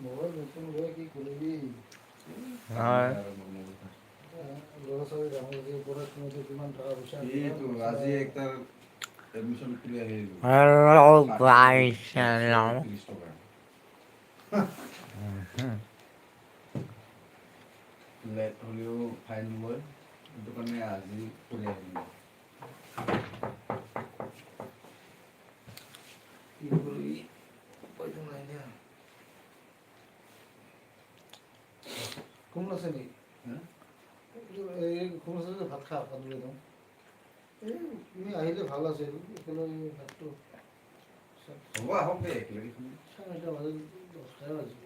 Mobile নতুন হয়ে কি করবি? ল'ৰা ছোৱালী ডাঙৰ যে পঢ়াত কিমান টকা পইচা এইটো আজি একটা এডমিশ্যন কৰি আহিলোঁ। Hello guys, 130 টকা। লেট হ'লেও ফাইন লয়, সেইটো কাৰণে আজি কৰি আহিলোঁ। কি কৰিবি? উপায়তো নাই দিয়া। কোন আছে নেকি? এই কোন আছে যে ভাত খা, ভাত লৈ যাওঁ। এই তুমি আহিলে ভাল আছিল, একেলগে ভাতটো হ'ব আহক দে একেলগে খাম। চাৰে 9টা বাজিল, 10টাই বাজিব।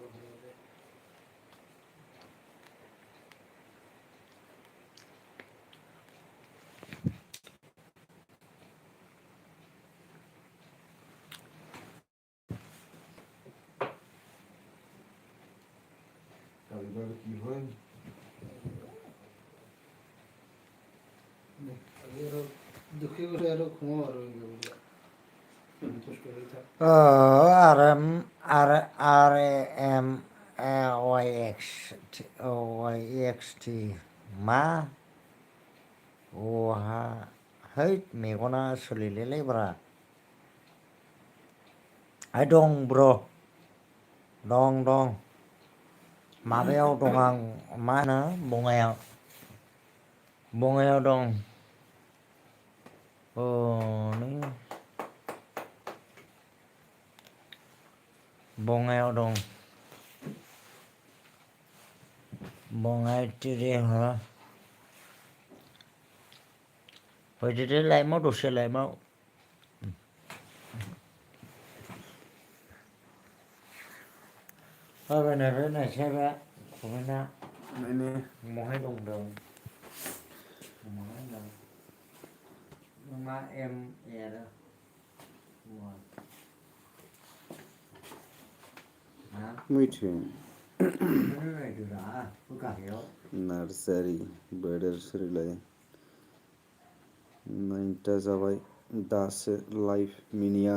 কালিবাৰ কি হয়? আজি আৰু দুখী কৰি আৰু ঘুমাম আৰু RMYXT मा अहा है मेगना सोलिलेलै ब्रा आइ दं ब्र दं माबायाव दं आं मा होनो बङाइयाव दं नै बङाइयाव दं बङाइ तिरि हो फैदो लाइमआव दसे लाइमआव फैबाय नायसायबा खबाइना नायनि महाय दंदों महाय दं मा एम एरा मिथिं गाहायाव नार्सारि बोर्डर सोलिलाय 9टा जाबाय दासो लाइभ मिनिया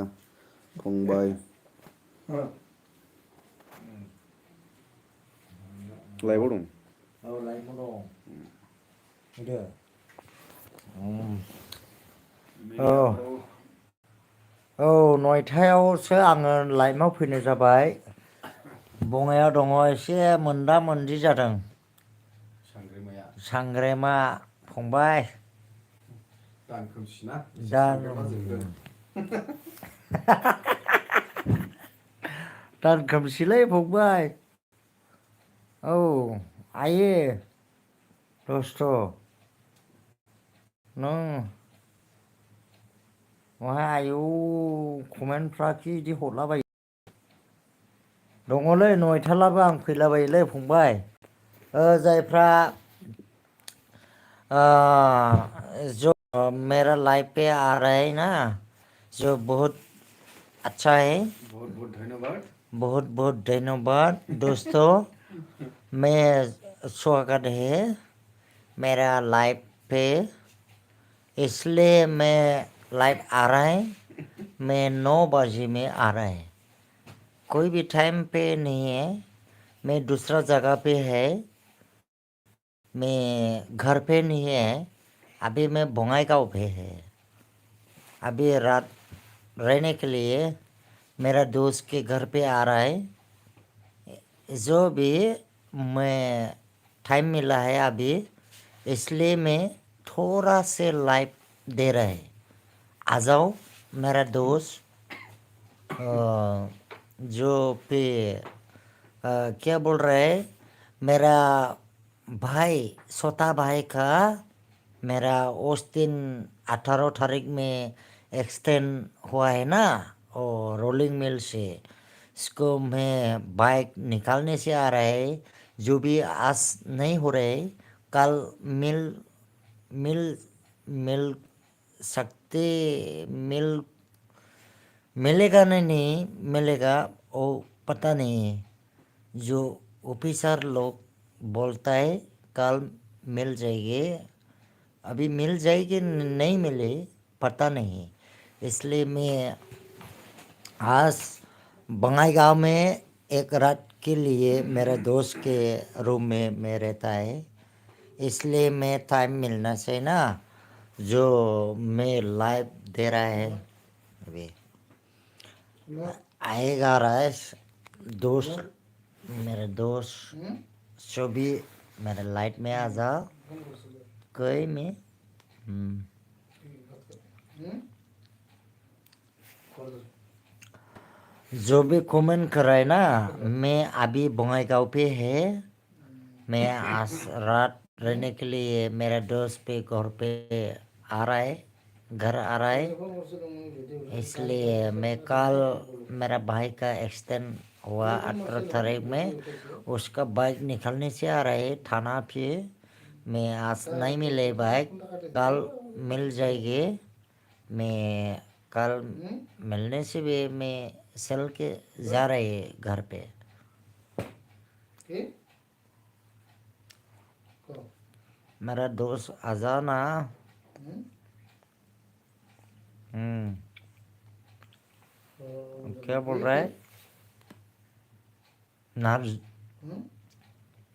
फंबाय लाइभआव दं औ लाइभआव दं फैदो औ 9टायावसो आङो लाइभआव फैनाय जाबाय बङाइयाव दङ एसे मोनदा मोनदि जादों सांग्रेमा फंबाय दान खोमसिना दान खोमसिलै फंबाय औ आये दस्थ' नों माहाय आयौ कमेन्टफ्रा खि इदि हरलाबायो दङलै 9टालाबो आं फैलाबायोलै फंबाय जायफ्रा जो मेरा लाइव पे आ रहा है ना जो बहुत अच्छा है बहुत धन्यवाद बहुत धन्यवाद दोस्तों मैं स्वागत है मेरा लाइव पे इसलिए मैं लाइव आ रहा है मैं 9 बजे में आ रहा है कोई भी टाइम पे नहीं है मैं दूसरा जगह पे है मैं घर पे नहीं है अभी मैं बंगाईगांव पे है अभी रात रहने के लिए मेरा दोस्त के घर पे आ रहा है जो भी मैं टाइम मिला है अभी इसलिए मैं थोड़ा से लाइव दे रहा है आ जाओ मेरा दोस्त जो पे क्या बोल रहा है मेरा भाई छोटा भाई का मेरा उस दिन 18 तारीख में एक्सटेंड हुआ है ना और रोलिंग मिल से इसको मैं बाइक निकालने से आ रहा है जो भी आज नहीं हो रहे कल मिल मिल मिल सकते मिलेगा नहीं मिलेगा वो पता नहीं है जो ऑफिसर लोग बोलता है कल मिल जाएगी अभी मिल जाएगी नहीं मिले पता नहीं इसलिए मैं आज बंगाईगांव में एक रात के लिए मेरे दोस्त के रूम में मैं रहता है, इसलिए मैं टाइम मिलना से ना जो मैं लाइव दे रहा है अभी मैं आएगा रहा है दोस्त, मेरे दोस्त जो भी मेरे लाइट में आ जाओ फोन कर सकते कोई में कर दो जो भी कमेंट करे ना, मैं अभी बंगाईगांव पे है, मैं आज रात रहने के लिए मेरे दोस्त पे घर पे आ रहा है, घर आ रहा है, फोन कर सकते मैं वीडियो इसलिए मैं कल मेरा भाई का एक्सीडेंट हुआ 18 तारीख में, उसका बाइक निकलने से आ रहा है थाना पे, मैं आज नहीं मिले बाइक, कल मिल जाएगी, मैं कल मिलने से भी मैं चल के जा रहे है घर पे। ठीक करो मेरा दोस्त आ जाओ ना। क्या बोल रहा है?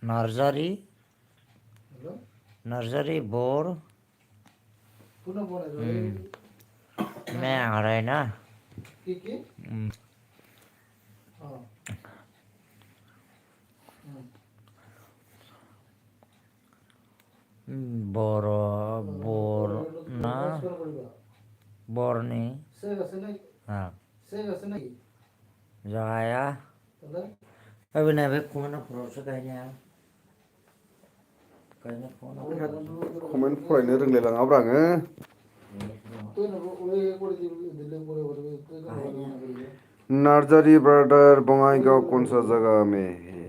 नर्सरी हेलो नर्सरी बोर पुनः बोले मैं आ रहा है ना। की हाँ बोर बोर ना बोर नहीं से वैसे नहीं हाँ से वैसे नहीं जाया मतलब अभी नहीं भाई कौन प्रोसेस कहने आया कहने कौन कमेन्ट फरायनो रोंलायलाङाब्रा आङो तो ना वो एक और दिल्ली पूरे भर तो ना नार्जारी ब्रदर बङाइगांव कौन सा जगह में है?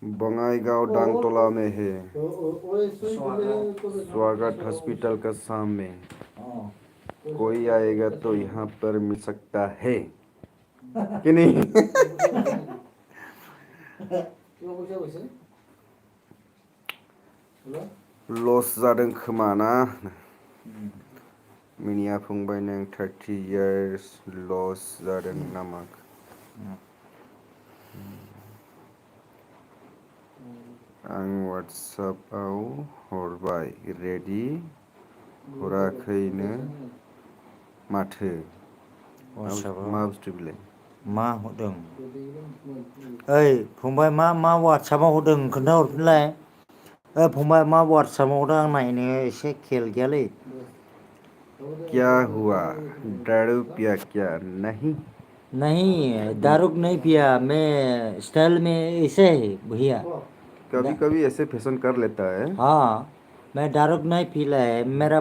बङाइगांव डांगतोला में है, स्वागत हॉस्पिटल का सामने। कोई आएगा तो यहाँ पर मिल सकता है कि नहीं? लस जादों खोमा ना मिनिया फंबाय नों 30 years लस जादों नामा? आं वाट्सएपआव हरबाय रेडि हराखैनो माथो मा बुस्थु बिलाय मा हरदों ओइ फंबाय मा वाट्सएपआव हरदों खोन्थाहरफिनलाय फंबाय मा वाट्सएपआव हरदों आं नायनो एसे खेल गैयालै क्या हुआ दारू पिया क्या? नहीं नहीं दारू नहीं पिया मैं स्टाइल में ऐसे है भैया कभी कभी ऐसे फैशन कर लेता है। हाँ मैं दारू नहीं पीला है मेरा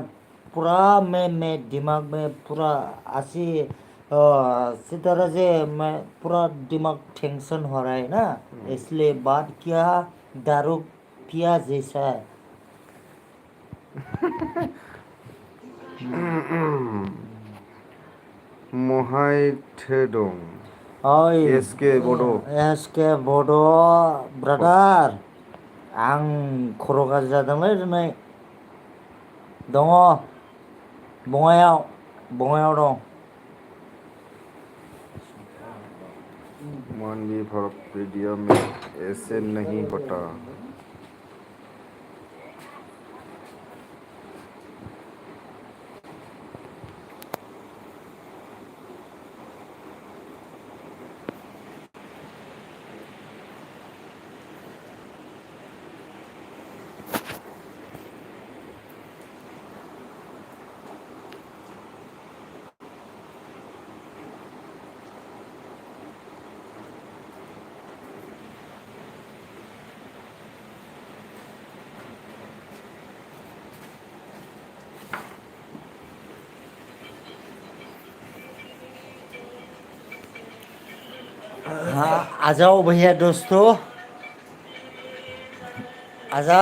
पूरा मैं दिमाग में पूरा ऐसी इसी तरह से मैं पूरा दिमाग टेंशन हो रहा है ना इसलिए बात किया दारू पिया जैसा है महाय थो दं ओइ एसके बड' ब्रादार आं खर' गाज्रि जादोंलै दिनै दङ बङाइयाव दं मान भी फर्क वीडियो में ऐसे नहीं होता। हाँ आ जाओ भैया दोस्तों आजा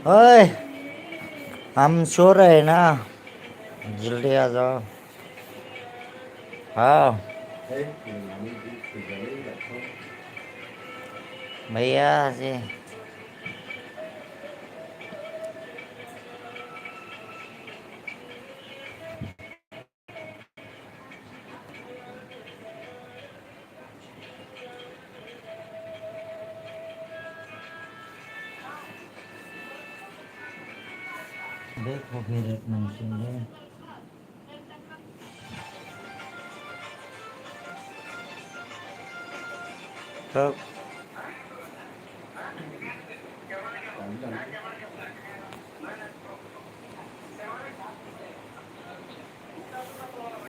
ओए हम सो रहे हैं ना जल्दी आ जाओ हाँ भैया जी देखो फिर मंसूर तब